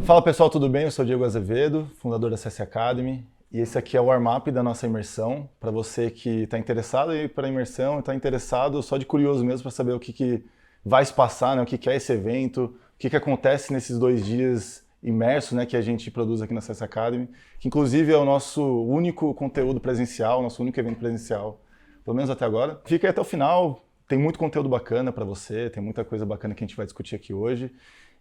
Fala pessoal, tudo bem? Eu sou o Diego Azevedo, fundador da CS Academy, e esse aqui é o warm-up da nossa imersão, para você que está interessado em ir para a imersão, está interessado só de curioso mesmo para saber o que vai se passar, né? O que é esse evento, o que acontece nesses 2 dias imersos, né, que a gente produz aqui na CS Academy, que inclusive é o nosso único conteúdo presencial, nosso único evento presencial, pelo menos até agora. Fica aí até o final, tem muito conteúdo bacana para você, tem muita coisa bacana que a gente vai discutir aqui hoje.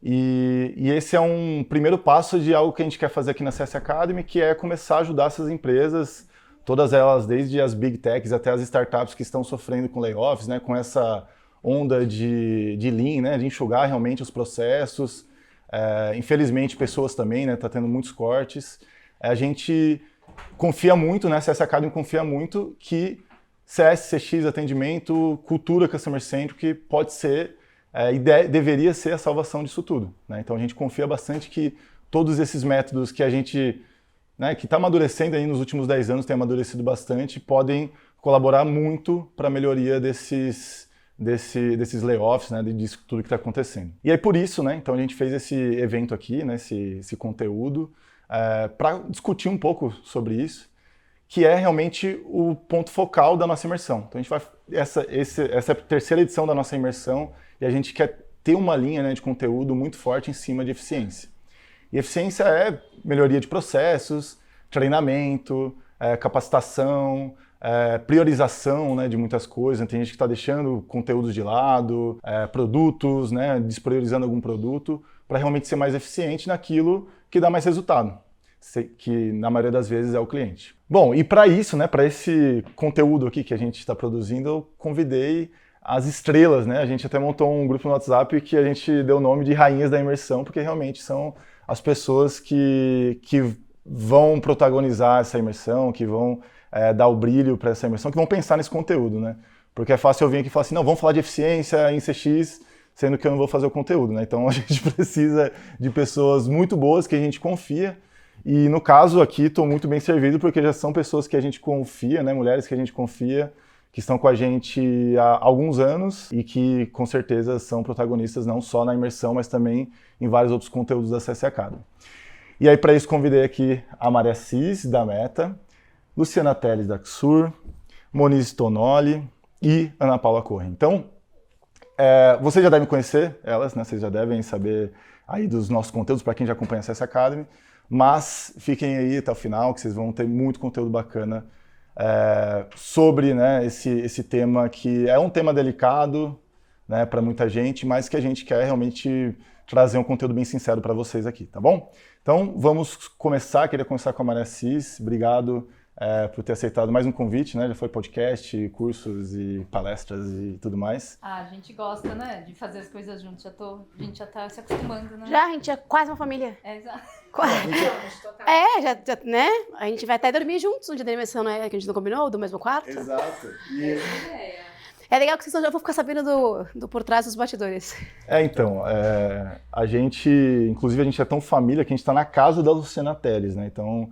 E esse é um primeiro passo de algo que a gente quer fazer aqui na CS Academy, que é começar a ajudar essas empresas, todas elas, desde as big techs até as startups que estão sofrendo com layoffs, né, com essa onda de lean, né, de enxugar realmente os processos. Infelizmente, pessoas também, né, tá tendo muitos cortes. A gente confia muito, né, a CS Academy confia muito que CS, CX, atendimento, cultura customer-centric pode ser e deveria ser a salvação disso tudo, né? Então a gente confia bastante que todos esses métodos que a gente, né, que está amadurecendo aí nos últimos 10 anos, tem amadurecido bastante, podem colaborar muito para a melhoria desses layoffs, né, disso tudo que está acontecendo. E aí por isso, né, então a gente fez esse evento aqui, né, esse conteúdo, para discutir um pouco sobre isso, que é realmente o ponto focal da nossa imersão. Então a gente vai essa é a terceira edição da nossa imersão e a gente quer ter uma linha, né, de conteúdo muito forte em cima de eficiência. E eficiência é melhoria de processos, treinamento, capacitação, priorização, né, de muitas coisas. Tem gente que está deixando conteúdos de lado, produtos, né, despriorizando algum produto, para realmente ser mais eficiente naquilo que dá mais resultado, que na maioria das vezes é o cliente. Bom, e para isso, né, para esse conteúdo aqui que a gente está produzindo, eu convidei as estrelas, né? A gente até montou um grupo no WhatsApp que a gente deu o nome de Rainhas da Imersão, porque realmente são as pessoas que vão protagonizar essa imersão, que vão dar o brilho para essa imersão, que vão pensar nesse conteúdo, né? Porque é fácil eu vir aqui e falar assim, não, vamos falar de eficiência em CX, sendo que eu não vou fazer o conteúdo, né? Então a gente precisa de pessoas muito boas que a gente confia. E no caso aqui estou muito bem servido porque já são pessoas que a gente confia, né? Mulheres que a gente confia, que estão com a gente há alguns anos e que com certeza são protagonistas não só na imersão, mas também em vários outros conteúdos da CS Academy. E aí para isso convidei aqui a Maria Cis, da Meta, Luciana Teles, da Xur, Moniz Tonoli e Ana Paula Corrêa. Então, vocês já devem conhecer elas, né? Vocês já devem saber aí dos nossos conteúdos para quem já acompanha a CS Academy, mas fiquem aí até o final que vocês vão ter muito conteúdo bacana sobre, né, esse tema que é um tema delicado, né, para muita gente, mas que a gente quer realmente trazer um conteúdo bem sincero para vocês aqui, tá bom? Então vamos começar, queria começar com a Maria Cis, obrigado por ter aceitado mais um convite, né? Já foi podcast, cursos e palestras e tudo mais. A gente gosta, né, de fazer as coisas juntos, a gente já tá se acostumando, né? Já, a gente é quase uma família. Exato. Né? A gente vai até dormir juntos no dia da imersão, né? Que a gente não combinou, do mesmo quarto. Exato. É legal que vocês já vão ficar sabendo do por trás dos bastidores. Então, a gente, inclusive a gente é tão família que a gente está na casa da Luciana Teles, né? Então,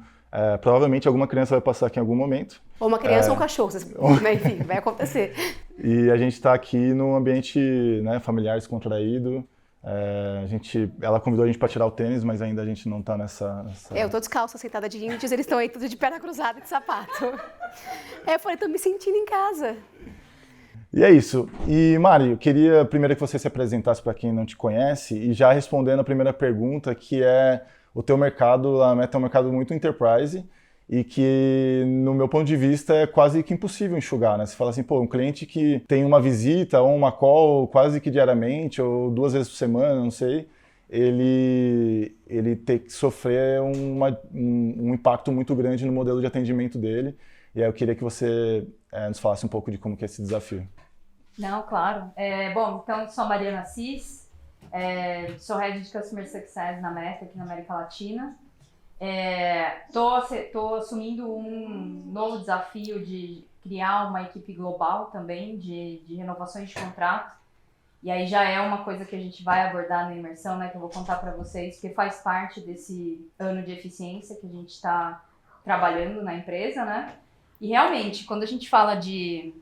provavelmente alguma criança vai passar aqui em algum momento. Ou uma criança ou um cachorro, né? Enfim, vai acontecer. E a gente está aqui num ambiente, né, familiar, descontraído. Ela convidou a gente para tirar o tênis, mas ainda a gente não está nessa... Eu tô descalça, sentada de índios, eles estão aí tudo de perna cruzada e de sapato. Eu falei, tô me sentindo em casa. E é isso. E Mari, eu queria primeiro que você se apresentasse para quem não te conhece e já respondendo a primeira pergunta, que é o teu mercado, a Meta é um mercado muito enterprise e que, no meu ponto de vista, é quase que impossível enxugar, né? Você fala assim, pô, um cliente que tem uma visita ou uma call quase que diariamente ou 2 vezes por semana, não sei, ele tem que sofrer um impacto muito grande no modelo de atendimento dele. E aí eu queria que você nos falasse um pouco de como que é esse desafio. Não, claro. Bom, então, sou a Mariana Cis, sou Head de Customer Success na Meta, aqui na América Latina. Tô assumindo um novo desafio de criar uma equipe global também, de renovações de contrato. E aí já é uma coisa que a gente vai abordar na imersão, né, que eu vou contar para vocês, que faz parte desse ano de eficiência que a gente está trabalhando na empresa, né? E realmente, quando a gente fala de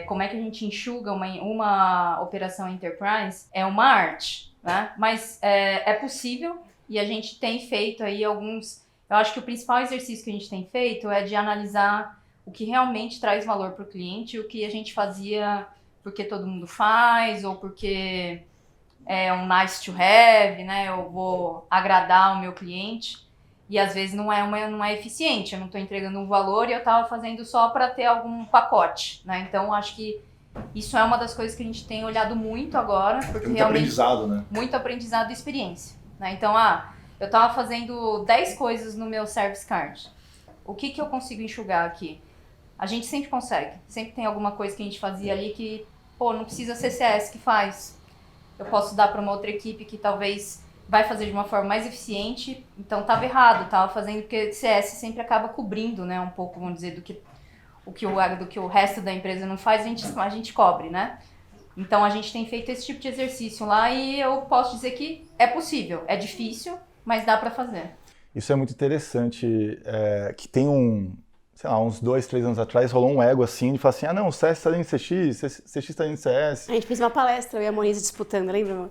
como é que a gente enxuga uma operação enterprise, é uma arte, né? Mas é possível e a gente tem feito aí alguns... Eu acho que o principal exercício que a gente tem feito é de analisar o que realmente traz valor para o cliente, o que a gente fazia porque todo mundo faz, ou porque é um nice to have, né? Eu vou agradar o meu cliente, e às vezes não é eficiente, eu não estou entregando um valor e eu estava fazendo só para ter algum pacote, né? Então, acho que isso é uma das coisas que a gente tem olhado muito agora, porque Muito realmente... aprendizado, né? Muito aprendizado e experiência, né? Então, eu estava fazendo 10 coisas no meu service card. O que eu consigo enxugar aqui? A gente sempre consegue. Sempre tem alguma coisa que a gente fazia ali que, não precisa ser CS que faz. Eu posso dar para uma outra equipe que talvez vai fazer de uma forma mais eficiente. Então, estava errado. Estava fazendo porque CS sempre acaba cobrindo, né? Um pouco, vamos dizer, do que o resto da empresa não faz, a gente cobre, né? Então, a gente tem feito esse tipo de exercício lá e eu posso dizer que é possível. É difícil, mas dá para fazer. Isso é muito interessante, que tem uns 2, 3 anos atrás, rolou um ego assim, de falar assim, não, o CS está dentro de CX, CX está dentro de CS. A gente fez uma palestra, eu e a Monize disputando, lembra, amor?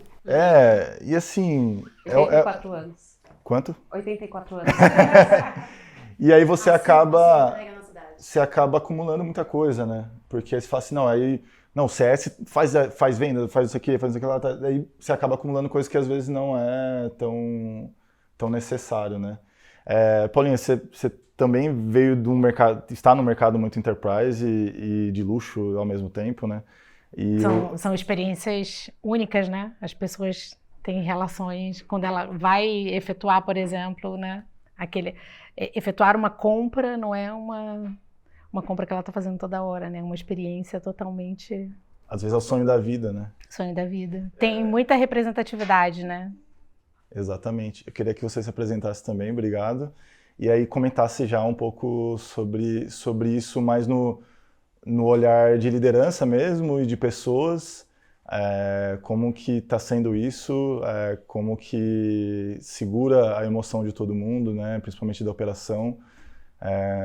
E assim... 84 anos. Quanto? 84 anos. E aí você acaba acumulando muita coisa, né? Porque aí você fala assim, não, CS faz venda, faz isso aqui, faz aquilo lá, daí você acaba acumulando coisas que às vezes não é tão necessário, né? Paulinha, você também veio de um mercado, está no mercado muito enterprise e de luxo ao mesmo tempo, né? São experiências únicas, né? As pessoas têm relações, quando ela vai efetuar, por exemplo, né? Efetuar uma compra não é uma compra que ela está fazendo toda hora, né? Uma experiência totalmente... Às vezes é o sonho da vida, né? Sonho da vida. Tem muita representatividade, né? Exatamente. Eu queria que você se apresentasse também, obrigado. E aí comentasse já um pouco sobre isso mais no olhar de liderança mesmo e de pessoas, como que está sendo isso, como que segura a emoção de todo mundo, né, principalmente da operação.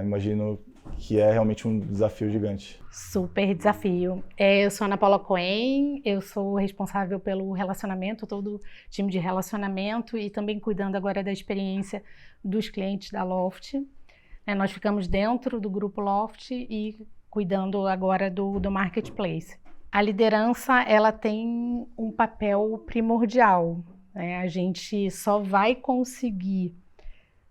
Imagino que é realmente um desafio gigante. Super desafio. Eu sou Ana Paula Cohen, eu sou responsável pelo relacionamento, todo o time de relacionamento e também cuidando agora da experiência dos clientes da Loft. Nós ficamos dentro do grupo Loft e cuidando agora do marketplace. A liderança, ela tem um papel primordial, né? A gente só vai conseguir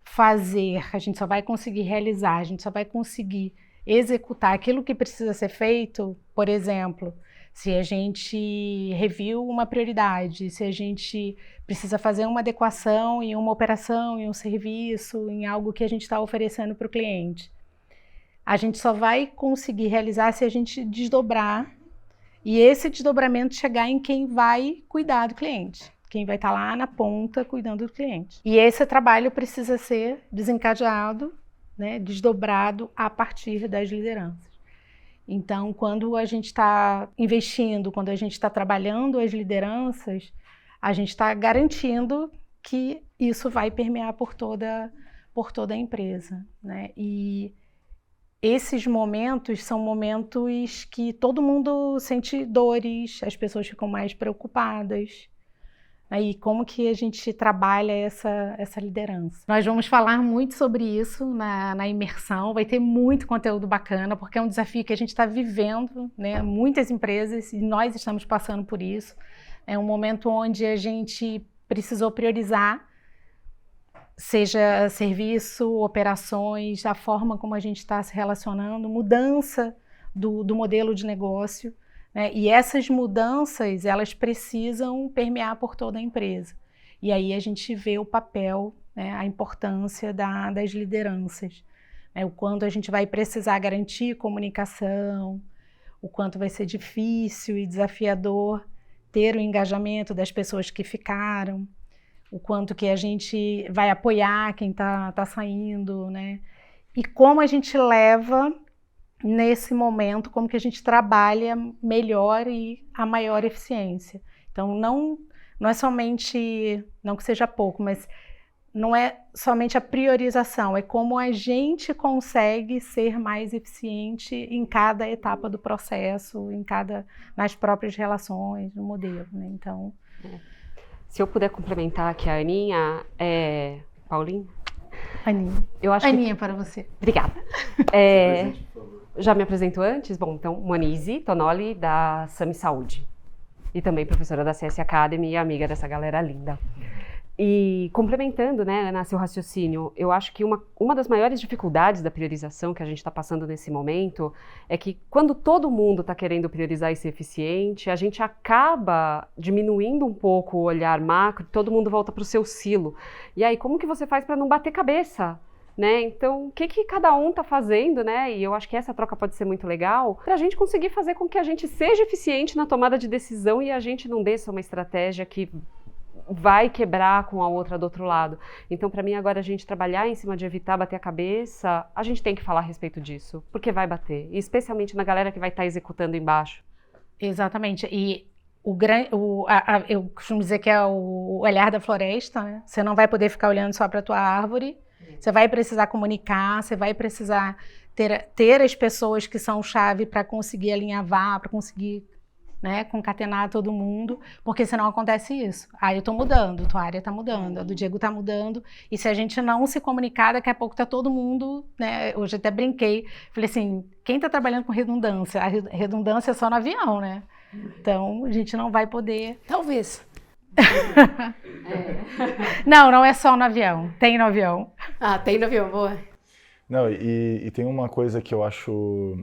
fazer, a gente só vai conseguir realizar, a gente só vai conseguir executar aquilo que precisa ser feito, por exemplo, se a gente reviu uma prioridade, se a gente precisa fazer uma adequação em uma operação, em um serviço, em algo que a gente está oferecendo para o cliente. A gente só vai conseguir realizar se a gente desdobrar e esse desdobramento chegar em quem vai cuidar do cliente, quem vai estar lá na ponta cuidando do cliente. E esse trabalho precisa ser desencadeado, né, desdobrado a partir das lideranças. Então, quando a gente está investindo, quando a gente está trabalhando as lideranças, a gente está garantindo que isso vai permear por toda a empresa, né? E esses momentos são momentos que todo mundo sente dores, as pessoas ficam mais preocupadas. E como que a gente trabalha essa liderança? Nós vamos falar muito sobre isso na imersão, vai ter muito conteúdo bacana, porque é um desafio que a gente está vivendo, né? Muitas empresas, e nós estamos passando por isso. É um momento onde a gente precisou priorizar, seja serviço, operações, a forma como a gente está se relacionando, mudança do modelo de negócio. E essas mudanças, elas precisam permear por toda a empresa. E aí a gente vê o papel, né, a importância das lideranças. O quanto a gente vai precisar garantir comunicação, o quanto vai ser difícil e desafiador ter o engajamento das pessoas que ficaram, o quanto que a gente vai apoiar quem tá saindo, né? E como a gente leva nesse momento, como que a gente trabalha melhor e a maior eficiência. Então, não é somente, não que seja pouco, mas não é somente a priorização, é como a gente consegue ser mais eficiente em cada etapa do processo, nas próprias relações, no modelo, né? Então... Se eu puder complementar aqui a Aninha, Paulinha? Aninha. Eu acho Aninha, para você. Obrigada. Já me apresento antes? Bom, então, Monize Tonoli, da Sami Saúde. E também professora da CS Academy e amiga dessa galera linda. E complementando, né, Ana, seu raciocínio, eu acho que uma das maiores dificuldades da priorização que a gente está passando nesse momento é que quando todo mundo está querendo priorizar e ser eficiente, a gente acaba diminuindo um pouco o olhar macro, todo mundo volta para o seu silo. E aí, como que você faz para não bater cabeça? Né? Então, o que cada um está fazendo, né? E eu acho que essa troca pode ser muito legal para a gente conseguir fazer com que a gente seja eficiente na tomada de decisão e a gente não desça uma estratégia que vai quebrar com a outra do outro lado. Então, para mim, agora a gente trabalhar em cima de evitar bater a cabeça, a gente tem que falar a respeito disso, porque vai bater, e especialmente na galera que vai estar executando embaixo. Exatamente. E eu costumo dizer que é o olhar da floresta, né? Você não vai poder ficar olhando só para a tua árvore, você vai precisar comunicar, você vai precisar ter as pessoas que são chave para conseguir alinhavar, para conseguir, né, concatenar todo mundo, porque senão acontece isso. Eu tô mudando, tua área tá mudando, a do Diego tá mudando, e se a gente não se comunicar, daqui a pouco tá todo mundo, né, hoje até brinquei, falei assim, quem tá trabalhando com redundância? A redundância é só no avião, né? Então, a gente não vai poder... Talvez. Não é só no avião, tem no avião. Tem no avião, boa. Não, e tem uma coisa que eu acho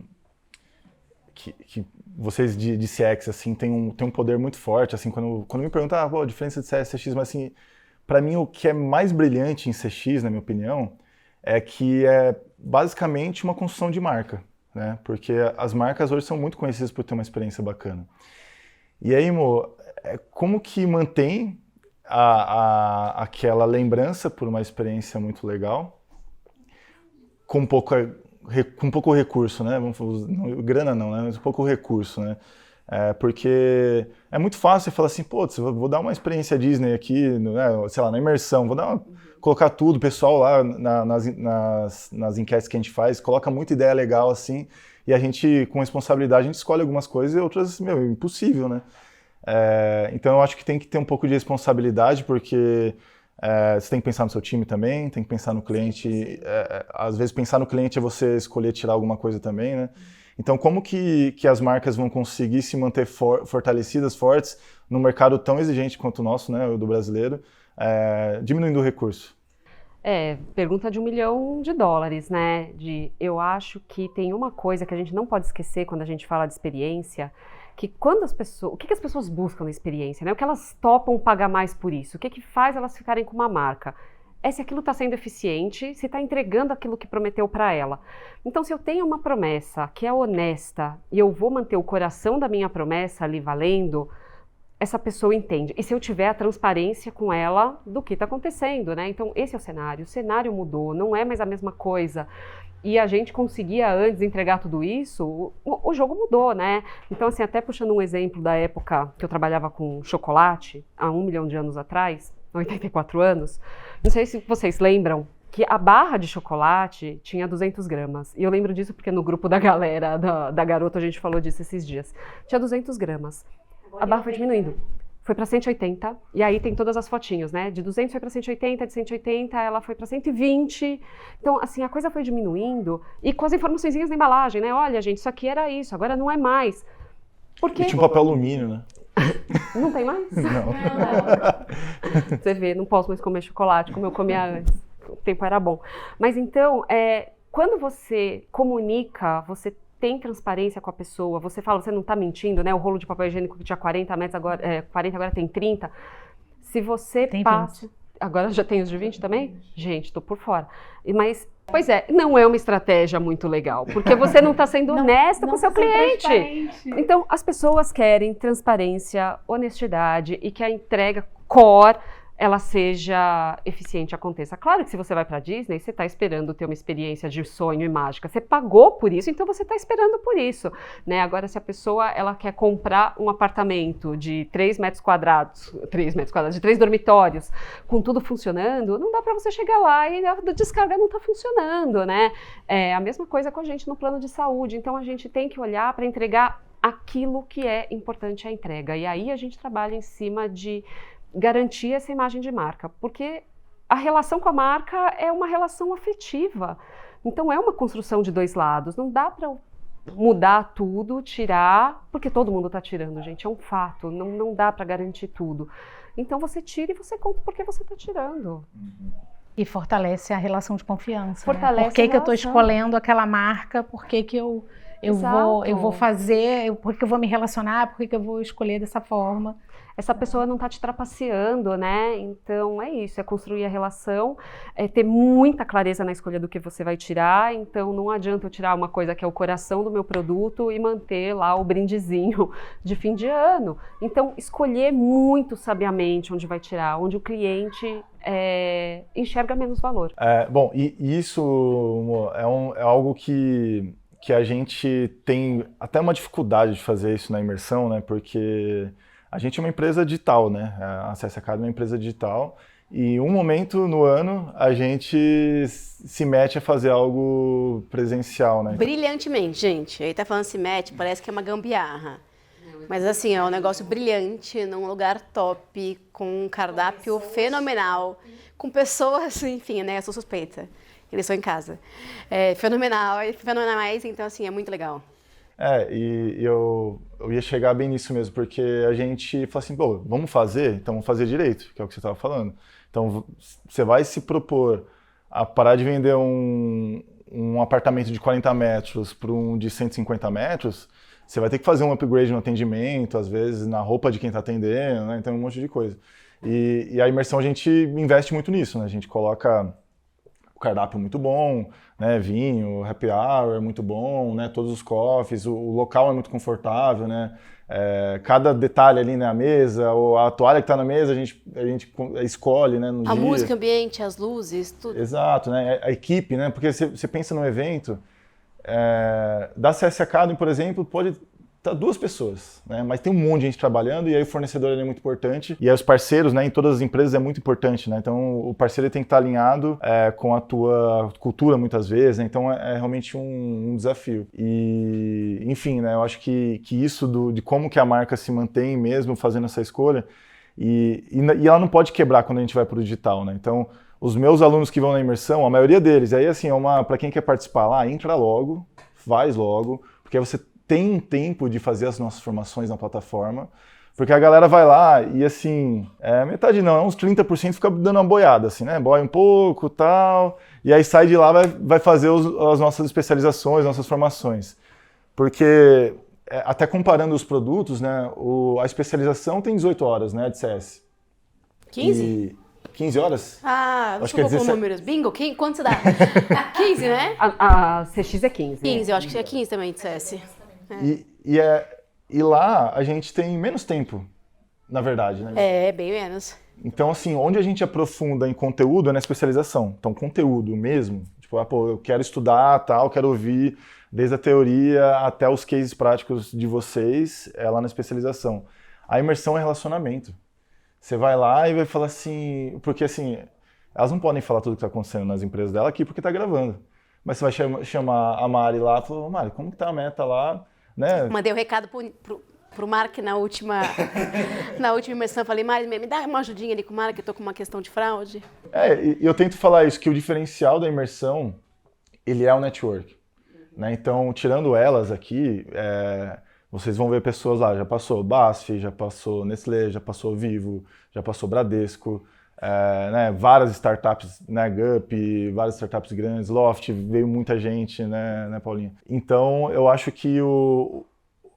que vocês de CX, assim, tem um poder muito forte, assim, quando me perguntam, a diferença de CS e CX, mas assim, para mim o que é mais brilhante em CX, na minha opinião, é que é basicamente uma construção de marca, né? Porque as marcas hoje são muito conhecidas por ter uma experiência bacana. E aí, Mo, como que mantém aquela lembrança por uma experiência muito legal, com pouco recurso, né? Grana não, né? Mas pouco recurso, né? Porque é muito fácil você falar assim, pô, vou dar uma experiência Disney aqui, né? Sei lá, na imersão, colocar tudo, o pessoal lá nas enquetes que a gente faz, coloca muita ideia legal assim, e a gente, com responsabilidade, a gente escolhe algumas coisas e outras, impossível, né? Então eu acho que tem que ter um pouco de responsabilidade, porque você tem que pensar no seu time também, tem que pensar no cliente. Às vezes pensar no cliente é você escolher tirar alguma coisa também, né? Então como que as marcas vão conseguir se manter fortalecidas, fortes, num mercado tão exigente quanto o nosso, né, o do brasileiro, diminuindo o recurso? Pergunta de $1 milhão, né? Eu acho que tem uma coisa que a gente não pode esquecer quando a gente fala de experiência, que quando o que as pessoas buscam na experiência, né? O que elas topam pagar mais por isso? O que faz elas ficarem com uma marca? Se aquilo está sendo eficiente, se está entregando aquilo que prometeu para ela. Então, se eu tenho uma promessa que é honesta e eu vou manter o coração da minha promessa ali valendo, essa pessoa entende. E se eu tiver a transparência com ela do que está acontecendo, né? Então, esse é o cenário. O cenário mudou, não é mais a mesma coisa. E a gente conseguia antes entregar tudo isso, o jogo mudou, né? Então, assim, até puxando um exemplo da época que eu trabalhava com chocolate, há 1 milhão de anos atrás, 84 anos, não sei se vocês lembram que a barra de chocolate tinha 200 gramas. E eu lembro disso porque no grupo da galera, da garota, a gente falou disso esses dias. Tinha 200 gramas. A barra foi diminuindo. Foi para 180, e aí tem todas as fotinhos, né? De 200 foi para 180, de 180 ela foi para 120. Então, assim, a coisa foi diminuindo, e com as informaçõezinhas na embalagem, né? Olha, gente, isso aqui era isso, agora não é mais. Porque... E tinha um papel alumínio, né? Não tem mais? Não. Você vê, não posso mais comer chocolate como eu comia antes. O tempo era bom. Mas então, quando você comunica, você tem transparência com a pessoa, você fala, você não está mentindo, né? O rolo de papel higiênico que tinha 40 metros, agora, 40 agora tem 30. Se você tem passa... 20. Agora já tem os de 20 também? Gente, estou por fora. Mas, pois não é uma estratégia muito legal, porque você não está sendo honesta com o seu cliente. Então, as pessoas querem transparência, honestidade e que a entrega core ela seja eficiente, aconteça. Claro que se você vai para a Disney, você está esperando ter uma experiência de sonho e mágica. Você pagou por isso, então você está esperando por isso, né? Agora, se a pessoa ela quer comprar um apartamento de 3 metros quadrados, de 3 dormitórios, com tudo funcionando, não dá para você chegar lá e a descarga não está funcionando, né? É a mesma coisa com a gente no plano de saúde. Então, a gente tem que olhar para entregar aquilo que é importante a entrega. E aí a gente trabalha em cima de garantir essa imagem de marca, porque a relação com a marca é uma relação afetiva. Então é uma construção de dois lados, não dá para mudar tudo, tirar, porque todo mundo está tirando, gente, é um fato, não dá para garantir tudo. Então você tira e você conta por que você está tirando. E fortalece a relação de confiança. Fortalece Por que a que eu estou relação. escolhendo aquela marca? Por que que eu vou fazer? Por que eu vou me relacionar? Por que que eu vou escolher dessa forma? Essa pessoa não está te trapaceando, né? Então é isso, é construir a relação, é ter muita clareza na escolha do que você vai tirar. Então não adianta eu tirar uma coisa que é o coração do meu produto e manter lá o brindezinho de fim de ano. Então escolher muito sabiamente onde vai tirar, onde o cliente enxerga menos valor. Bom, e isso Mo, é algo que a gente tem até uma dificuldade de fazer isso na imersão, né? Porque a gente é uma empresa digital, né? A CS Academy é uma empresa digital e em um momento no ano a gente se mete a fazer algo presencial, né? Brilhantemente, gente. Aí tá falando se mete, parece que é uma gambiarra. Mas assim, é um negócio brilhante, num lugar top, com um cardápio fenomenal, com pessoas, enfim, né? Eu sou suspeita. Eles estão em casa. Fenomenais, então assim, é muito legal. E eu ia chegar bem nisso mesmo, porque a gente fala assim, pô, vamos fazer? Então vamos fazer direito, que é o que você estava falando. Então você vai se propor a parar de vender um apartamento de 40 metros para um de 150 metros, você vai ter que fazer um upgrade no atendimento, às vezes na roupa de quem está atendendo, né? Então um monte de coisa. E a imersão a gente investe muito nisso, né? A gente coloca o cardápio muito bom, né, vinho, happy hour é muito bom, né, todos os coffees, o local é muito confortável, né, cada detalhe ali na mesa, ou a toalha que está na mesa a gente escolhe, né, no A dia. música, o ambiente, as luzes, tudo. Exato, né, a equipe, né, porque você pensa num evento, da CS Academy, por exemplo, pode estar 2 pessoas, né? Mas tem um monte de gente trabalhando e aí o fornecedor ele é muito importante e aí os parceiros, né, em todas as empresas é muito importante, né? Então o parceiro ele tem que estar alinhado com a tua cultura muitas vezes, né? Então é realmente um desafio. E enfim, né? Eu acho que isso de como que a marca se mantém mesmo fazendo essa escolha e ela não pode quebrar quando a gente vai para o digital, né? Então os meus alunos que vão na imersão, a maioria deles, aí assim, para quem quer participar lá, entra logo, faz logo, porque aí você tem tempo de fazer as nossas formações na plataforma, porque a galera vai lá e assim, metade não, uns 30% fica dando uma boiada, assim, né? Boia um pouco e tal, e aí sai de lá, vai fazer as nossas especializações, nossas formações. Porque, até comparando os produtos, né, a especialização tem 18 horas, né, de CS. 15? 15 horas? Ah, Acho acho que que é eu vou com 17. números. Bingo, quanto você dá? 15, né? A CX é 15. 15, eu acho que é 15 também de CS. E lá a gente tem menos tempo, na verdade, né? Bem menos. Então, assim, onde a gente aprofunda em conteúdo é na especialização. Então, conteúdo mesmo. Tipo, eu quero estudar, tal, quero ouvir desde a teoria até os cases práticos de vocês, lá na especialização. A imersão é relacionamento. Você vai lá e vai falar assim... Porque, assim, elas não podem falar tudo o que está acontecendo nas empresas dela aqui porque está gravando. Mas você vai chamar a Mari lá e falar, Mari, como que tá a meta lá? Né? Mandei o recado pro Mark na última imersão. Falei, Mari, me dá uma ajudinha ali com o Mark, eu tô com uma questão de fraude. E eu tento falar isso, que o diferencial da imersão, ele é o network. Né? Então, tirando elas aqui, vocês vão ver pessoas lá, já passou BASF, já passou Nestlé, já passou Vivo, já passou Bradesco, né? Várias startups, né? Gup, várias startups grandes, Loft, veio muita gente, né, Paulinha? Então, eu acho que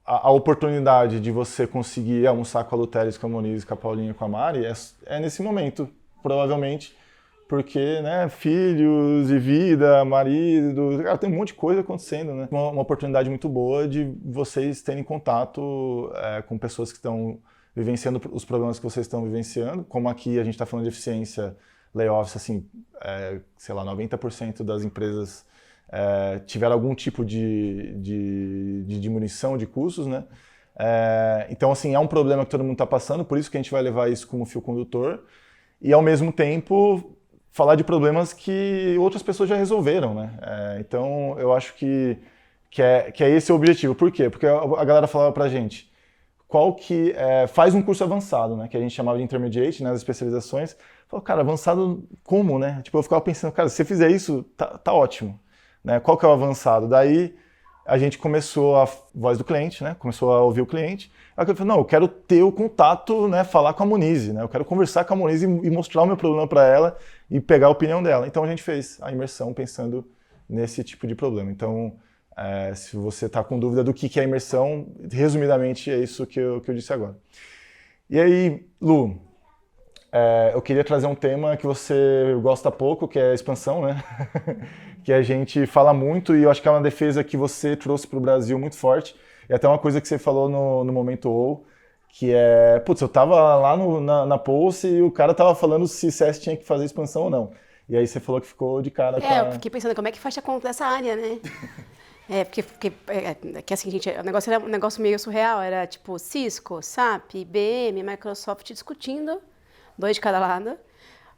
a oportunidade de você conseguir almoçar com a Luteris, com a Moniz, com a Paulinha, com a Mari, é nesse momento, provavelmente, porque, né, filhos e vida, marido, cara, tem um monte de coisa acontecendo, né? Uma oportunidade muito boa de vocês terem contato com pessoas que estão vivenciando os problemas que vocês estão vivenciando, como aqui a gente está falando de eficiência, layoffs, assim, sei lá, 90% das empresas tiveram algum tipo de diminuição de custos, né? Então, assim, é um problema que todo mundo está passando, por isso que a gente vai levar isso como fio condutor e, ao mesmo tempo, falar de problemas que outras pessoas já resolveram, né? Então, eu acho que é esse o objetivo. Por quê? Porque a galera falava pra gente, qual que faz um curso avançado, né? Que a gente chamava de intermediate, né? As especializações. Falei, cara, avançado como, né? Tipo, eu ficava pensando, cara, se você fizer isso, tá ótimo, né? Qual que é o avançado? Daí a gente começou a voz do cliente, né? Começou a ouvir o cliente. Aí eu falei, não, eu quero ter o contato, né? Falar com a Monize, né? Eu quero conversar com a Monize e mostrar o meu problema para ela e pegar a opinião dela. Então a gente fez a imersão pensando nesse tipo de problema. Então, se você está com dúvida do que é imersão, resumidamente é isso que eu disse agora. E aí, Lu, eu queria trazer um tema que você gosta pouco, que é a expansão, né? Que a gente fala muito e eu acho que é uma defesa que você trouxe para o Brasil muito forte. E até uma coisa que você falou no Momento OU, que putz, eu tava lá na Pulse e o cara tava falando se CS tinha que fazer expansão ou não. E aí você falou que ficou de cara com eu fiquei pensando como é que faz a conta dessa área, né? Porque assim, gente, o negócio era um negócio meio surreal, era tipo Cisco, SAP, IBM, Microsoft discutindo, 2 de cada lado,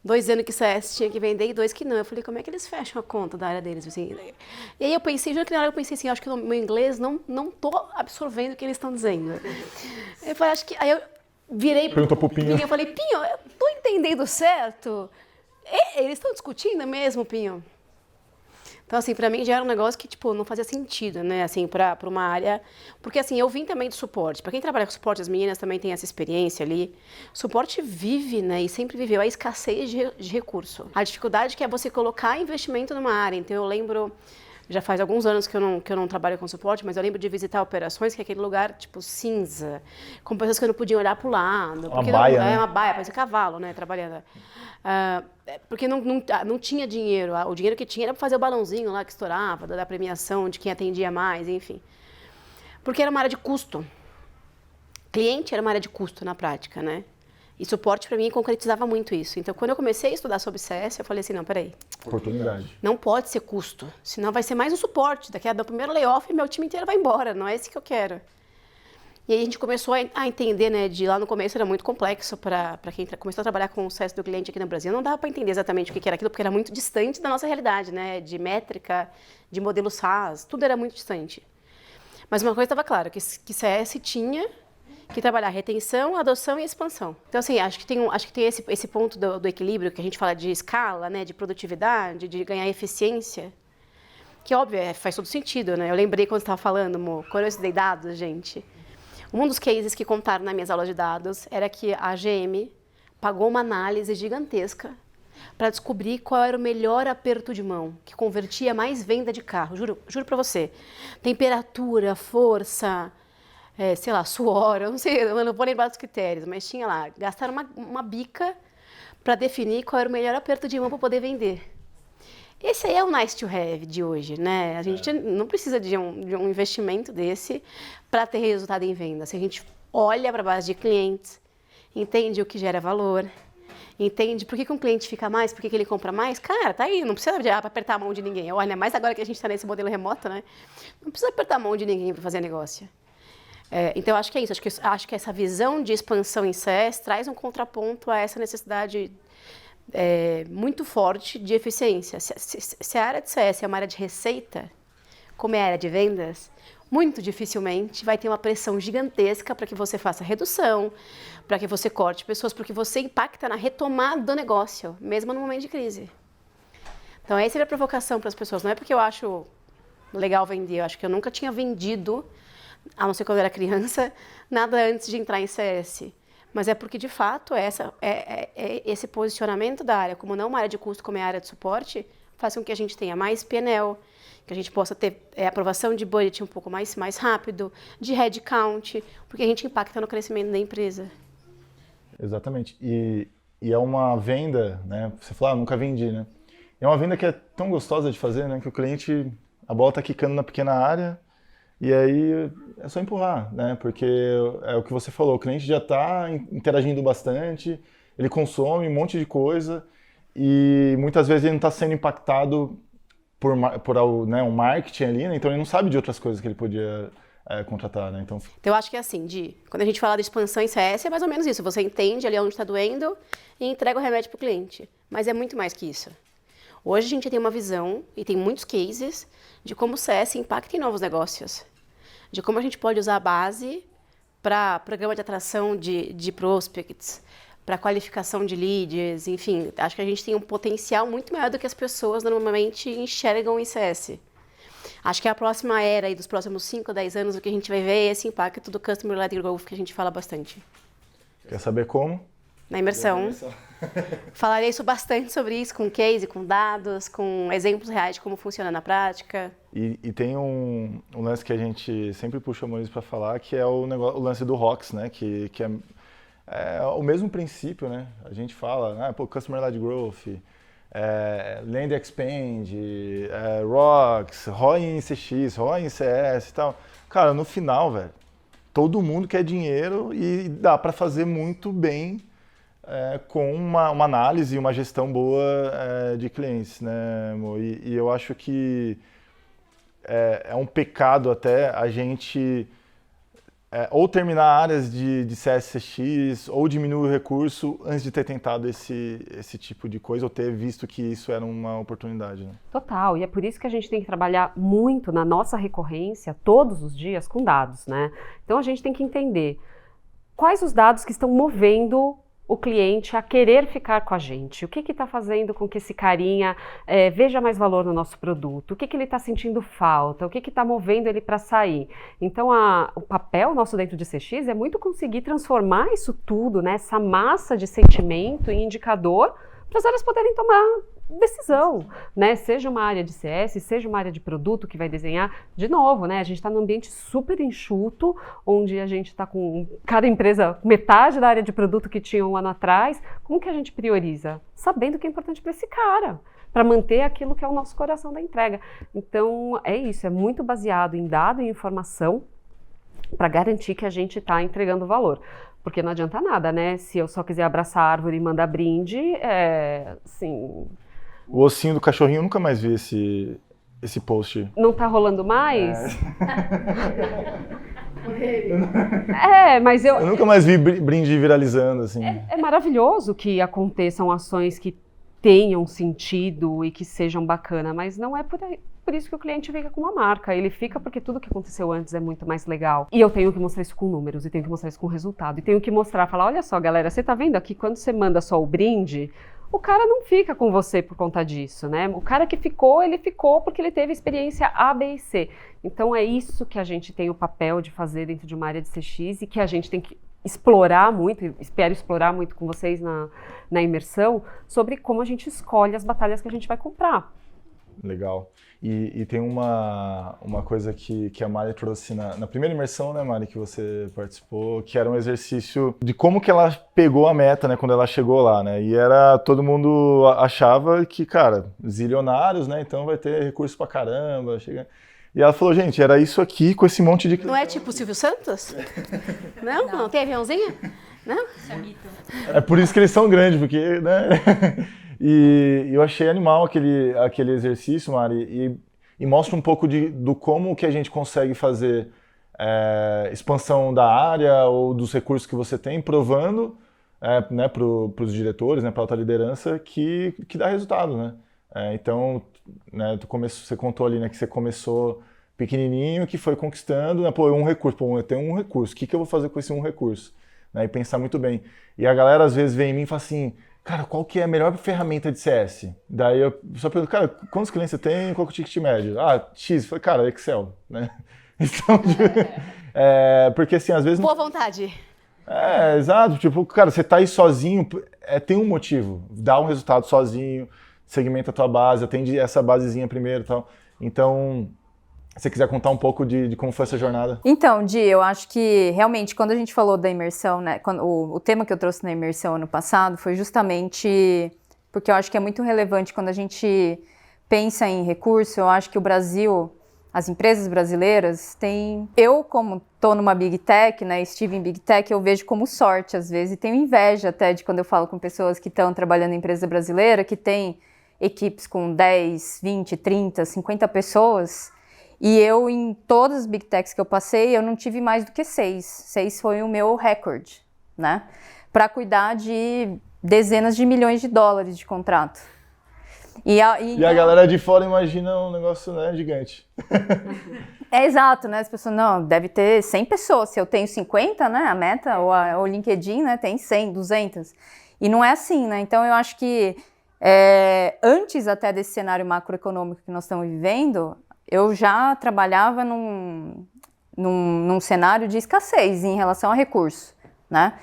2 anos que CS tinha que vender e 2 que não. Eu falei, como é que eles fecham a conta da área deles? Assim, e aí eu pensei, juro que na hora eu pensei assim, acho que no meu inglês não tô absorvendo o que eles estão dizendo. Eu falei, acho que... Aí eu virei... Perguntou pro Pinho. Eu falei, Pinho, eu tô entendendo certo? Eles estão discutindo mesmo, Pinho? Então, assim, pra mim já era um negócio que, tipo, não fazia sentido, né, assim, pra uma área... Porque, assim, eu vim também do suporte. Pra quem trabalha com suporte, as meninas também têm essa experiência ali. Suporte vive, né, e sempre viveu a escassez de recurso. A dificuldade que é você colocar investimento numa área. Então, eu lembro... Já faz alguns anos que eu não trabalho com suporte, mas eu lembro de visitar operações que é aquele lugar, tipo, cinza, com pessoas que não podiam olhar pro lado. Uma baia, né? Uma baia, parecia cavalo, né, trabalhando. Porque não tinha dinheiro. O dinheiro que tinha era para fazer o balãozinho lá que estourava, da premiação de quem atendia mais, enfim. Porque era uma área de custo. Cliente era uma área de custo na prática, né? E suporte, para mim, concretizava muito isso. Então, quando eu comecei a estudar sobre CS, eu falei assim, não, peraí. Oportunidade. Não pode ser custo, senão vai ser mais um suporte. Daqui a do primeiro layoff, meu time inteiro vai embora, não é esse que eu quero. E aí a gente começou a entender, né, lá no começo era muito complexo para quem começou a trabalhar com o CS do cliente aqui no Brasil. Não dava para entender exatamente o que era aquilo, porque era muito distante da nossa realidade, né, de métrica, de modelo SaaS, tudo era muito distante. Mas uma coisa estava clara, que CS tinha que trabalhar retenção, adoção e expansão. Então, assim, acho que tem esse ponto do equilíbrio, que a gente fala de escala, né, de produtividade, de ganhar eficiência, que, óbvio, faz todo sentido, né? Eu lembrei quando você estava falando, Mo, quando eu estudei dados, gente, um dos cases que contaram nas minhas aulas de dados era que a GM pagou uma análise gigantesca para descobrir qual era o melhor aperto de mão, que convertia mais venda de carro, juro para você. Temperatura, força... sei lá, suor, eu não sei, eu não vou lembrar dos critérios, mas tinha lá, gastaram uma bica para definir qual era o melhor aperto de mão para poder vender. Esse aí é o nice to have de hoje, né? A gente não precisa de um investimento desse para ter resultado em venda. Se a gente olha para a base de clientes, entende o que gera valor, entende por que um cliente fica mais, por que ele compra mais, cara, tá aí, não precisa para apertar a mão de ninguém. Olha, mais agora que a gente está nesse modelo remoto, né? Não precisa apertar a mão de ninguém para fazer negócio. Então, acho que é isso. Acho que essa visão de expansão em CS traz um contraponto a essa necessidade muito forte de eficiência. Se a área de CS é uma área de receita, como é a área de vendas, muito dificilmente vai ter uma pressão gigantesca para que você faça redução, para que você corte pessoas, porque você impacta na retomada do negócio, mesmo no momento de crise. Então, essa é a provocação para as pessoas. Não é porque eu acho legal vender, eu acho que eu nunca tinha vendido, a não ser quando eu era criança, nada antes de entrar em CS. Mas é porque, de fato, esse posicionamento da área, como não uma área de custo, como é a área de suporte, faz com que a gente tenha mais PNL, que a gente possa ter aprovação de budget um pouco mais rápido, de headcount, porque a gente impacta no crescimento da empresa. Exatamente. E é uma venda, né? Você falou, nunca vendi, né? É uma venda que é tão gostosa de fazer, né? Que o cliente, a bola tá quicando na pequena área, e aí é só empurrar, né? Porque é o que você falou, o cliente já está interagindo bastante, ele consome um monte de coisa e muitas vezes ele não está sendo impactado por né, um marketing ali, né? Então ele não sabe de outras coisas que ele podia contratar, né? Então eu acho que é assim, quando a gente fala de expansão em CS é mais ou menos isso, você entende ali onde está doendo e entrega o remédio para o cliente, mas é muito mais que isso. Hoje a gente tem uma visão e tem muitos cases de como o CS impacta em novos negócios, de como a gente pode usar a base para programa de atração de prospects, para qualificação de leads, enfim, acho que a gente tem um potencial muito maior do que as pessoas normalmente enxergam em CS. Acho que a próxima era, aí, dos próximos 5 ou 10 anos, o que a gente vai ver é esse impacto do Customer-Led Growth, que a gente fala bastante. Quer saber como? Na imersão. Falarei bastante sobre isso, com case, com dados, com exemplos reais de como funciona na prática. E tem um lance que a gente sempre puxa o Maurício para falar, que é o lance do ROX, né? Que é o mesmo princípio, né? A gente fala, Customer-Led Growth, Land Expand, ROX, ROI em CX, ROI em CS e tal. Cara, no final, velho, todo mundo quer dinheiro e dá para fazer muito bem com uma análise e uma gestão boa de clientes, né, amor? E eu acho que é um pecado até a gente ou terminar áreas de CSCX ou diminuir o recurso antes de ter tentado esse tipo de coisa ou ter visto que isso era uma oportunidade, né? Total, e é por isso que a gente tem que trabalhar muito na nossa recorrência, todos os dias, com dados, né? Então a gente tem que entender quais os dados que estão movendo o cliente a querer ficar com a gente. O que está fazendo com que esse carinha veja mais valor no nosso produto? O que ele está sentindo falta? O que está movendo ele para sair? Então, o papel nosso dentro de CX é muito conseguir transformar isso tudo, né, essa massa de sentimento em indicador para as áreas poderem tomar decisão, né? Seja uma área de CS, seja uma área de produto que vai desenhar. De novo, né? A gente está num ambiente super enxuto, onde a gente está com cada empresa, metade da área de produto que tinha um ano atrás. Como que a gente prioriza? Sabendo o que é importante para esse cara, para manter aquilo que é o nosso coração da entrega. Então, é isso, é muito baseado em dado e informação para garantir que a gente está entregando valor. Porque não adianta nada, né? Se eu só quiser abraçar a árvore e mandar brinde, assim... O ossinho do cachorrinho, eu nunca mais vi esse post. Não tá rolando mais? Mas eu nunca mais vi brinde viralizando, assim. É maravilhoso que aconteçam ações que tenham sentido e que sejam bacana, mas não é por isso que o cliente fica com uma marca. Ele fica porque tudo que aconteceu antes é muito mais legal. E eu tenho que mostrar isso com números, e tenho que mostrar isso com resultado. E tenho que mostrar, falar, olha só, galera, você tá vendo aqui, quando você manda só o brinde, o cara não fica com você por conta disso, né? O cara que ficou, ele ficou porque ele teve experiência A, B e C. Então é isso que a gente tem o papel de fazer dentro de uma área de CX e que a gente tem que explorar muito, espero explorar muito com vocês na imersão, sobre como a gente escolhe as batalhas que a gente vai comprar. Legal. E tem uma coisa que a Mari trouxe na primeira imersão, né, Mari, que você participou, que era um exercício de como que ela pegou a meta, né, quando ela chegou lá, né, e todo mundo achava que, cara, zilionários, né, então vai ter recurso pra caramba, E ela falou, gente, era isso aqui com esse monte de... Não é tipo o Silvio Santos? Não tem aviãozinho? Não? Isso é mito. É por isso que eles são grandes, porque, né... E eu achei animal aquele exercício, Mari, e mostra um pouco do como que a gente consegue fazer expansão da área ou dos recursos que você tem, provando né, para os diretores, né, para a alta liderança, que dá resultado, né? Então, né, você contou ali, né, que você começou pequenininho, que foi conquistando, né, um recurso, eu tenho um recurso, o que eu vou fazer com esse um recurso? Né, e pensar muito bem. E a galera às vezes vem em mim e fala assim, cara, qual que é a melhor ferramenta de CS? Daí eu só pergunto, cara, quantos clientes você tem? Qual que é o ticket médio? X. Eu falei, cara, Excel, né? Então, porque assim, às vezes... Boa vontade. Exato. Tipo, cara, você tá aí sozinho, tem um motivo. Dá um resultado sozinho, segmenta a tua base, atende essa basezinha primeiro e tal. Então... Se você quiser contar um pouco de como foi essa jornada. Então, Di, eu acho que realmente quando a gente falou da imersão, né, o tema que eu trouxe na imersão ano passado foi justamente porque eu acho que é muito relevante quando a gente pensa em recurso. Eu acho que o Brasil, as empresas brasileiras têm... Eu, como estou numa Big Tech, né, estive em Big Tech, eu vejo como sorte às vezes, e tenho inveja até de quando eu falo com pessoas que estão trabalhando em empresa brasileira, que tem equipes com 10, 20, 30, 50 pessoas... E eu, em todas as Big Techs que eu passei, eu não tive mais do que 6. 6 foi o meu recorde, né? Para cuidar de dezenas de milhões de dólares de contrato. E a galera de fora imagina um negócio, né, gigante. Exato, né? As pessoas, não, deve ter 100 pessoas. Se eu tenho 50, né? A Meta ou o LinkedIn, né? Tem 100, 200. E não é assim, né? Então, eu acho que antes até desse cenário macroeconômico que nós estamos vivendo, eu já trabalhava num cenário de escassez em relação a recursos, né?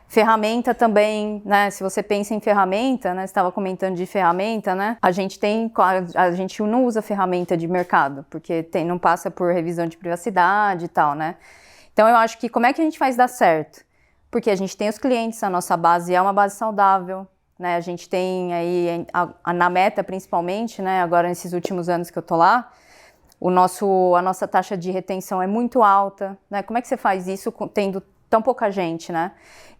Ferramenta também, né? Se você pensa em ferramenta, né? Você estava comentando de ferramenta, né? A gente não usa ferramenta de mercado, porque não passa por revisão de privacidade e tal, né? Então eu acho que como é que a gente faz dar certo? Porque a gente tem os clientes, a nossa base é uma base saudável, né? A gente tem aí, na Meta principalmente, né? Agora nesses últimos anos que eu tô lá, a nossa taxa de retenção é muito alta, né? Como é que você faz isso tendo tão pouca gente, né?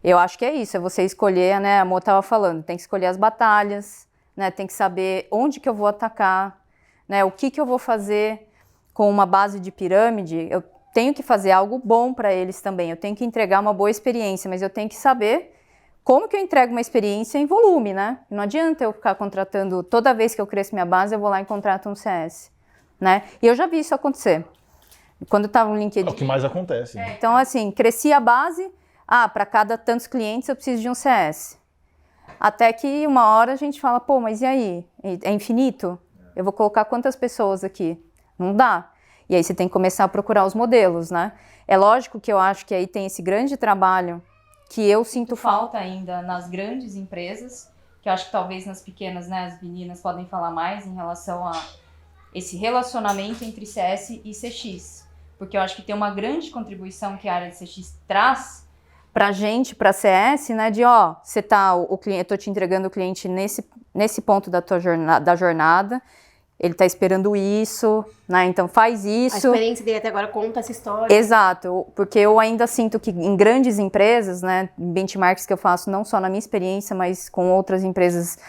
Eu acho que é isso, é você escolher, né? A Mo estava falando, tem que escolher as batalhas, né? Tem que saber onde que eu vou atacar, né? O que eu vou fazer com uma base de pirâmide. Eu tenho que fazer algo bom para eles também, eu tenho que entregar uma boa experiência, mas eu tenho que saber como que eu entrego uma experiência em volume, né? Não adianta eu ficar contratando, toda vez que eu cresço minha base, eu vou lá e contrato um CS, né? E eu já vi isso acontecer. Quando eu estava no LinkedIn... É o que mais acontece. Né? Então, assim, cresci a base, para cada tantos clientes eu preciso de um CS. Até que uma hora a gente fala, pô, mas e aí? É infinito? Eu vou colocar quantas pessoas aqui? Não dá. E aí você tem que começar a procurar os modelos, né? É lógico que eu acho que aí tem esse grande trabalho que eu sinto Falta ainda nas grandes empresas, que eu acho que talvez nas pequenas, né, as meninas podem falar mais em relação a esse relacionamento entre CS e CX. Porque eu acho que tem uma grande contribuição que a área de CX traz pra gente, pra CS, né, de você o cliente, eu tô te entregando o cliente nesse ponto da jornada, ele tá esperando isso, né, então faz isso. A experiência dele até agora conta essa história. Exato, porque eu ainda sinto que em grandes empresas, né, benchmarks que eu faço não só na minha experiência, mas com outras empresas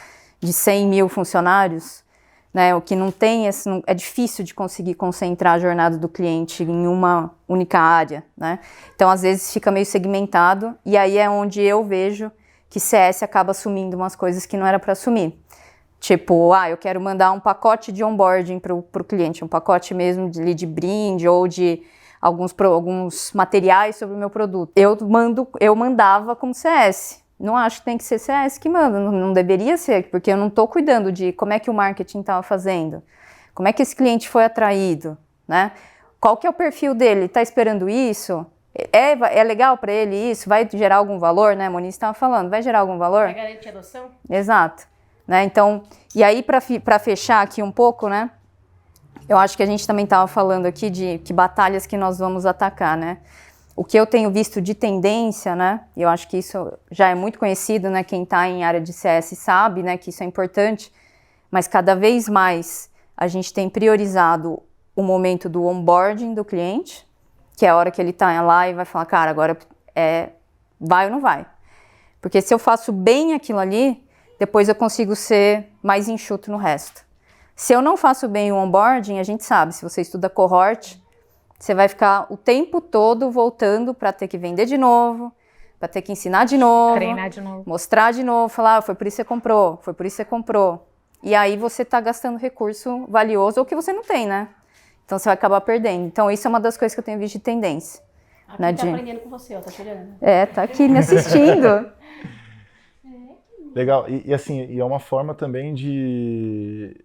de 100 mil funcionários, né, o que não tem, é difícil de conseguir concentrar a jornada do cliente em uma única área, né? Então, às vezes, fica meio segmentado, e aí é onde eu vejo que CS acaba assumindo umas coisas que não era para assumir. Tipo, eu quero mandar um pacote de onboarding para o cliente, um pacote mesmo de brinde ou de alguns materiais sobre o meu produto. Eu mandava como CS. Não acho que tem que ser CS que manda, não deveria ser, porque eu não estou cuidando de como é que o marketing estava fazendo, como é que esse cliente foi atraído, né? Qual que é o perfil dele? Está esperando isso? É legal para ele isso? Vai gerar algum valor, né? A Moniz estava falando, vai gerar algum valor? Vai garantir adoção? Exato. Né? Então, e aí para fechar aqui um pouco, né? Eu acho que a gente também estava falando aqui de que batalhas que nós vamos atacar, né? O que eu tenho visto de tendência, né, e eu acho que isso já é muito conhecido, né, quem está em área de CS sabe, né, que isso é importante, mas cada vez mais a gente tem priorizado o momento do onboarding do cliente, que é a hora que ele está lá e vai falar, cara, agora vai ou não vai? Porque se eu faço bem aquilo ali, depois eu consigo ser mais enxuto no resto. Se eu não faço bem o onboarding, a gente sabe, se você estuda cohort, você vai ficar o tempo todo voltando para ter que vender de novo, para ter que ensinar de novo, Treinar de novo. Mostrar de novo, falar, foi por isso que você comprou, foi por isso que você comprou. E aí você está gastando recurso valioso ou que você não tem, né? Então você vai acabar perdendo. Então isso é uma das coisas que eu tenho visto de tendência. Aqui né, tá aprendendo com você, tá tirando. tá aqui me assistindo. Legal, e assim, e é uma forma também de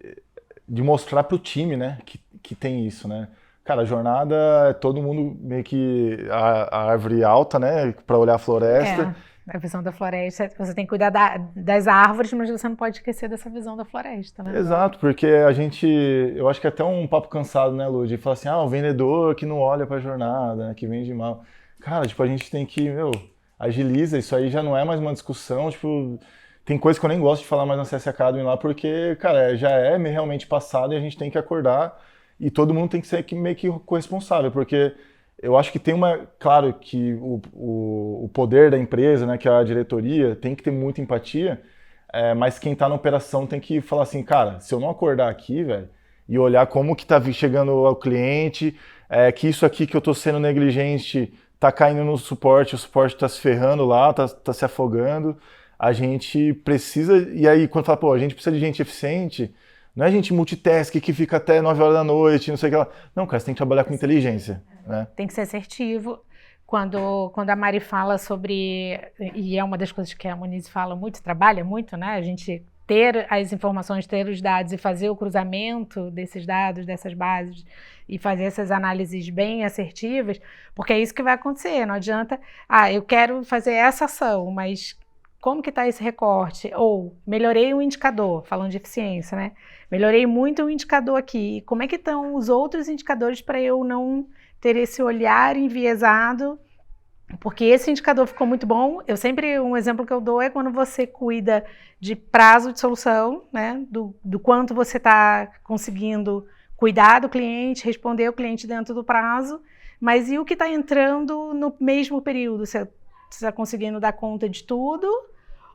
mostrar para o time, né, que tem isso, né? Cara, a jornada é todo mundo meio que a árvore alta, né, para olhar a floresta. A visão da floresta, você tem que cuidar das árvores, mas você não pode esquecer dessa visão da floresta, né? Exato, porque eu acho que é até um papo cansado, né, Lu, de falar assim, o vendedor que não olha para a jornada, né, que vende mal. Cara, tipo, a gente tem que, agiliza, isso aí já não é mais uma discussão, tipo, tem coisa que eu nem gosto de falar mais na CS Academy lá, porque, cara, já é realmente passado e a gente tem que acordar. E todo mundo tem que ser meio que corresponsável, porque eu acho que tem claro que o poder da empresa, né, que é a diretoria, tem que ter muita empatia, mas quem está na operação tem que falar assim, cara, se eu não acordar aqui, velho, e olhar como que tá chegando ao cliente, que isso aqui que eu tô sendo negligente tá caindo no suporte, o suporte tá se ferrando lá, tá se afogando, a gente precisa, e aí quando fala, a gente precisa de gente eficiente, Não é gente multitask que fica até 9 horas da noite, não sei o que lá. Não, cara, você tem que trabalhar com inteligência, né? Tem que ser assertivo. Quando a Mari fala sobre, e é uma das coisas que a Moniz fala muito, trabalha muito, né? A gente ter as informações, ter os dados e fazer o cruzamento desses dados, dessas bases e fazer essas análises bem assertivas, porque é isso que vai acontecer. Não adianta, eu quero fazer essa ação, mas como que está esse recorte? Ou melhorei um indicador, falando de eficiência, né? Melhorei muito o indicador aqui. Como é que estão os outros indicadores para eu não ter esse olhar enviesado? Porque esse indicador ficou muito bom. Um exemplo que eu dou é quando você cuida de prazo de solução, né? Do quanto você está conseguindo cuidar do cliente, responder o cliente dentro do prazo, mas e o que está entrando no mesmo período? Você está conseguindo dar conta de tudo?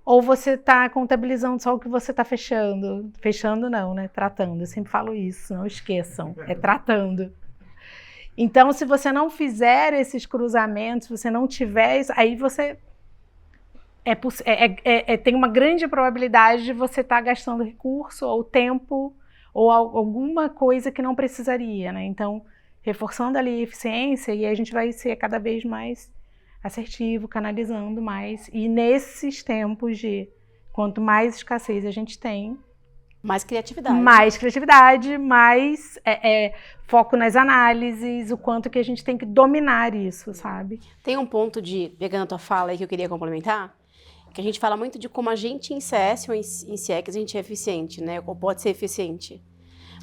Ou você está contabilizando só o que você está fechando? Fechando não, né? Tratando. Eu sempre falo isso, não esqueçam. É tratando. Então, se você não fizer esses cruzamentos, se você não tiver isso, aí você tem uma grande probabilidade de você estar gastando recurso ou tempo ou alguma coisa que não precisaria, né? Então, reforçando ali a eficiência, e a gente vai ser cada vez mais assertivo, canalizando mais. E nesses tempos de quanto mais escassez a gente tem, Mais criatividade. Mais foco nas análises, o quanto que a gente tem que dominar isso, sabe? Tem um ponto pegando a tua fala aí que eu queria complementar, que a gente fala muito de como a gente em CS ou em CX a gente é eficiente, né? Ou pode ser eficiente.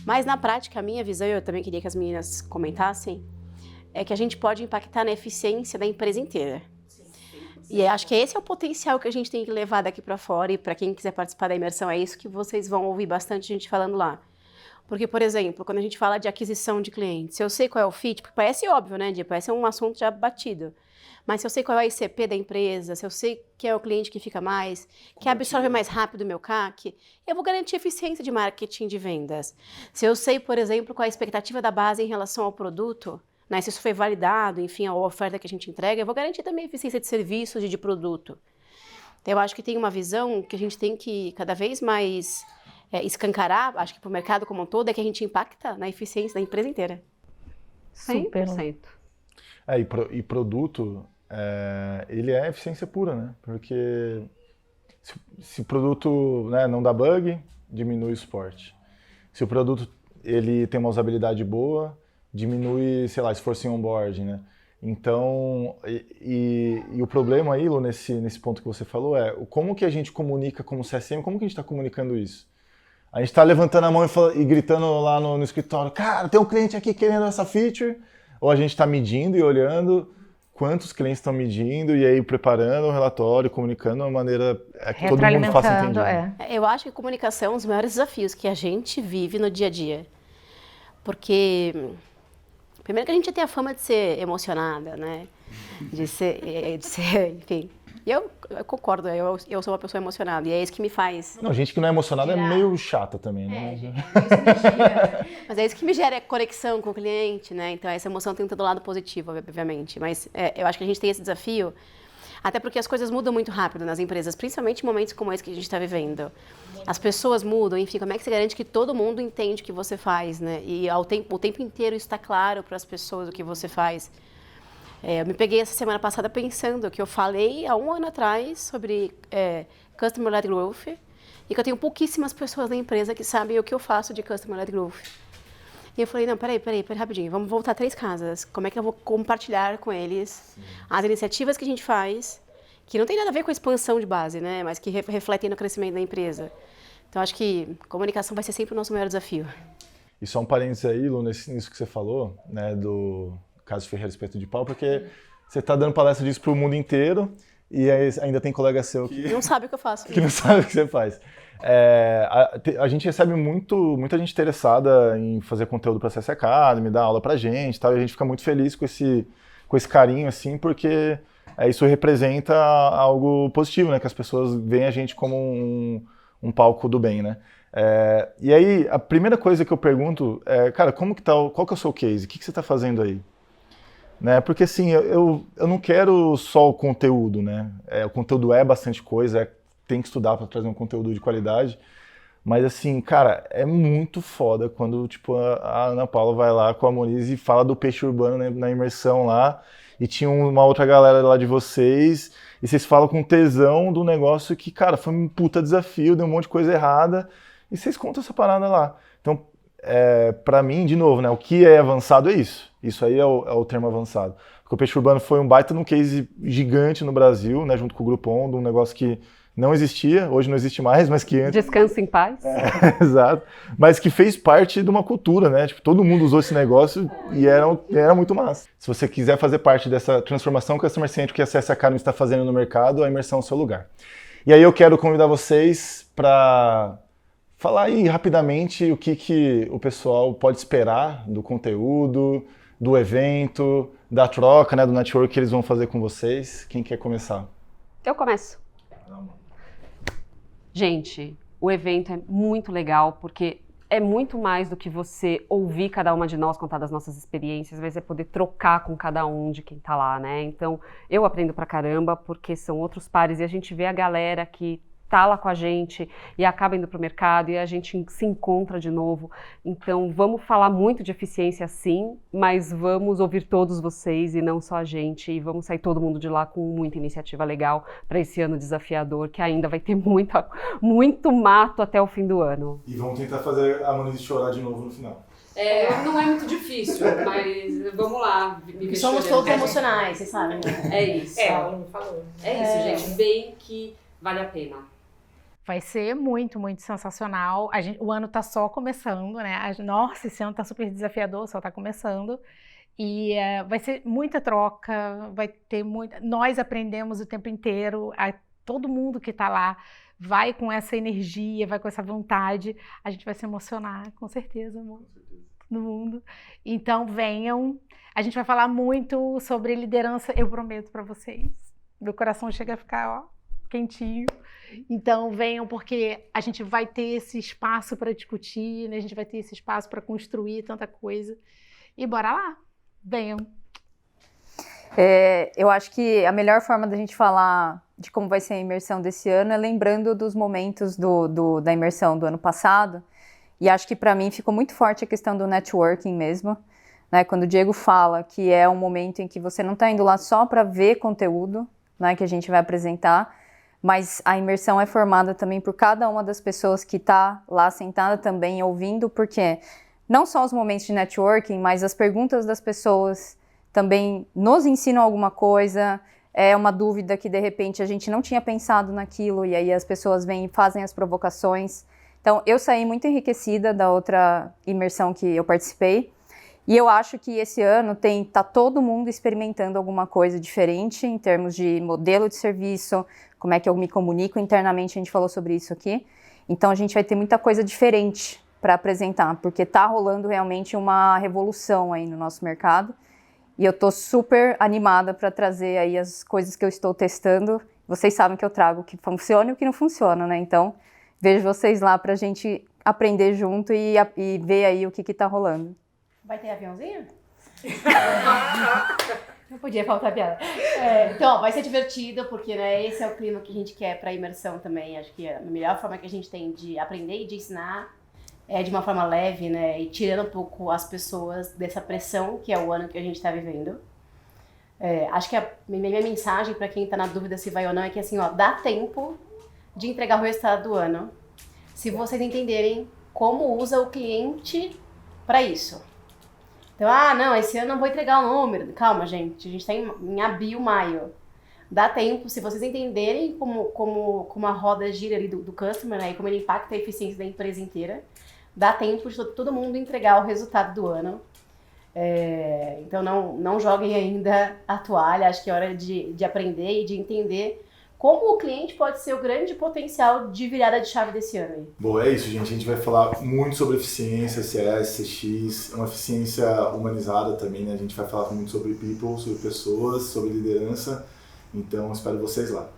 Mas na prática, a minha visão, eu também queria que as meninas comentassem, é que a gente pode impactar na eficiência da empresa inteira. E acho que esse é o potencial que a gente tem que levar daqui para fora, e para quem quiser participar da imersão, é isso que vocês vão ouvir bastante gente falando lá. Porque, por exemplo, quando a gente fala de aquisição de clientes, se eu sei qual é o fit, porque parece óbvio, né, Dia? Parece um assunto já batido. Mas se eu sei qual é o ICP da empresa, se eu sei que é o cliente que fica mais, que absorve mais rápido o meu CAC, eu vou garantir eficiência de marketing de vendas. Se eu sei, por exemplo, qual é a expectativa da base em relação ao produto, né, se isso foi validado, enfim, a oferta que a gente entrega, eu vou garantir também eficiência de serviços e de produto. Então, eu acho que tem uma visão que a gente tem que cada vez mais escancarar, acho que para o mercado como um todo, é que a gente impacta na eficiência da empresa inteira. 100%. E produto, ele é eficiência pura, né? Porque se o produto, né, não dá bug, diminui o suporte. Se o produto ele tem uma usabilidade boa, diminui, sei lá, esforço em onboarding, né? Então, o problema aí, Lu, nesse ponto que você falou como que a gente comunica como CSM, como que a gente está comunicando isso? A gente está levantando a mão e gritando lá no escritório, cara, tem um cliente aqui querendo essa feature, ou a gente está medindo e olhando quantos clientes estão medindo e aí preparando o relatório, comunicando de uma maneira que todo mundo faça entendido. Eu acho que comunicação é um dos maiores desafios que a gente vive no dia a dia. Porque primeiro que a gente já tem a fama de ser emocionada, né? De ser enfim. E eu concordo, eu sou uma pessoa emocionada, e é isso que me faz... Não, gente que não é emocionada é meio chata também, né? Mas é isso que me gera conexão com o cliente, né? Então essa emoção tem todo lado positivo, obviamente. Mas eu acho que a gente tem esse desafio, até porque as coisas mudam muito rápido nas empresas, principalmente em momentos como esse que a gente está vivendo. As pessoas mudam, enfim, como é que você garante que todo mundo entende o que você faz, né? E o tempo inteiro está claro para as pessoas o que você faz. Eu me peguei essa semana passada pensando que eu falei há 1 ano atrás sobre Customer-Led Growth e que eu tenho pouquíssimas pessoas na empresa que sabem o que eu faço de Customer-Led Growth. E eu falei, não, peraí, rapidinho, vamos voltar 3 casas. Como é que eu vou compartilhar com eles as iniciativas que a gente faz, que não tem nada a ver com a expansão de base, né, mas que refletem no crescimento da empresa. Então, acho que comunicação vai ser sempre o nosso maior desafio. E só um parênteses aí, Lu, nisso que você falou, né, do caso Ferreira Espeto de Pau, porque você está dando palestra disso para o mundo inteiro e ainda tem colega seu que não sabe o que eu faço. Que não sabe o que você faz. A gente recebe muita gente interessada em fazer conteúdo para a CS Academy, dar aula para a gente, e a gente fica muito feliz com esse carinho, assim, porque isso representa algo positivo, né? Que as pessoas veem a gente como um palco do bem, né? E aí, a primeira coisa que eu pergunto cara, como que tá, qual que é o seu case? O que você está fazendo aí? Né? Porque assim, eu não quero só o conteúdo, né? O conteúdo é bastante coisa, tem que estudar para trazer um conteúdo de qualidade, Mas assim, cara, é muito foda quando, tipo, a Ana Paula vai lá com a Moniz e fala do peixe urbano, né, na imersão lá, e tinha uma outra galera lá de vocês, e vocês falam com tesão do negócio que, cara, foi um puta desafio, deu um monte de coisa errada, e vocês contam essa parada lá. Então, pra mim, de novo, né, o que é avançado é isso. Isso aí é o termo avançado. Porque o peixe urbano foi um baita num case gigante no Brasil, né, junto com o Groupon, de um negócio que não existia, hoje não existe mais, mas que antes... Descansa em paz. Exato. Mas que fez parte de uma cultura, né? Tipo, todo mundo usou esse negócio e era muito massa. Se você quiser fazer parte dessa transformação Customer Centric que a CS Academy está fazendo no mercado, a imersão é o seu lugar. E aí eu quero convidar vocês para falar aí rapidamente o que o pessoal pode esperar do conteúdo, do evento, da troca, né, do network que eles vão fazer com vocês. Quem quer começar? Eu começo. Gente, o evento é muito legal porque é muito mais do que você ouvir cada uma de nós contar das nossas experiências, mas é poder trocar com cada um de quem tá lá, né? Então, eu aprendo pra caramba porque são outros pares e a gente vê a galera que tá lá com a gente e acaba indo pro mercado e a gente se encontra de novo. Então, vamos falar muito de eficiência sim, mas vamos ouvir todos vocês e não só a gente e vamos sair todo mundo de lá com muita iniciativa legal para esse ano desafiador, que ainda vai ter muito mato até o fim do ano. E vamos tentar fazer a Moniz chorar de novo no final. Não é muito difícil, mas vamos lá. Somos todos emocionais, vocês sabem, né? É isso. Falou. É isso, gente. Bem que vale a pena. Vai ser muito, muito sensacional. O ano tá só começando, né? Nossa, esse ano tá super desafiador, só tá começando. E vai ser muita troca, vai ter muita... Nós aprendemos o tempo inteiro, todo mundo que tá lá vai com essa energia, vai com essa vontade. A gente vai se emocionar, com certeza, amor. No mundo. Então, venham. A gente vai falar muito sobre liderança, eu prometo pra vocês. Meu coração chega a ficar, ó, quentinho. Então venham porque a gente vai ter esse espaço para discutir, né? A gente vai ter esse espaço para construir tanta coisa. E bora lá, venham. Eu acho que a melhor forma da gente falar de como vai ser a imersão desse ano é lembrando dos momentos da imersão do ano passado. E acho que para mim ficou muito forte a questão do networking mesmo, né? Quando o Diego fala que é um momento em que você não está indo lá só para ver conteúdo, né, que a gente vai apresentar, mas a imersão é formada também por cada uma das pessoas que está lá sentada também ouvindo, porque não só os momentos de networking, mas as perguntas das pessoas também nos ensinam alguma coisa, é uma dúvida que de repente a gente não tinha pensado naquilo e aí as pessoas vêm e fazem as provocações. Então eu saí muito enriquecida da outra imersão que eu participei e eu acho que esse ano tá todo mundo experimentando alguma coisa diferente em termos de modelo de serviço, como é que eu me comunico internamente, a gente falou sobre isso aqui. Então a gente vai ter muita coisa diferente para apresentar, porque tá rolando realmente uma revolução aí no nosso mercado. E eu tô super animada para trazer aí as coisas que eu estou testando. Vocês sabem que eu trago o que funciona e o que não funciona, né? Então vejo vocês lá pra gente aprender junto e ver aí o que tá rolando. Vai ter aviãozinho? Não podia faltar piada. Então, vai ser divertido, porque né, esse é o clima que a gente quer para a imersão também. Acho que a melhor forma que a gente tem de aprender e de ensinar é de uma forma leve, né? E tirando um pouco as pessoas dessa pressão que é o ano que a gente está vivendo. Acho que a minha mensagem para quem está na dúvida se vai ou não é que assim, ó, dá tempo de entregar o resultado do ano, se vocês entenderem como usa o cliente para isso. Então, não, esse ano eu não vou entregar o número. Calma, gente, a gente está em abril, maio. Dá tempo, se vocês entenderem como a roda gira ali do customer, né, e como ele impacta a eficiência da empresa inteira, dá tempo de todo mundo entregar o resultado do ano. Então, não joguem ainda a toalha, acho que é hora de aprender e de entender como o cliente pode ser o grande potencial de virada de chave desse ano aí. Bom, é isso, gente. A gente vai falar muito sobre eficiência, CS, CX, uma eficiência humanizada também, né? A gente vai falar muito sobre people, sobre pessoas, sobre liderança. Então, espero vocês lá.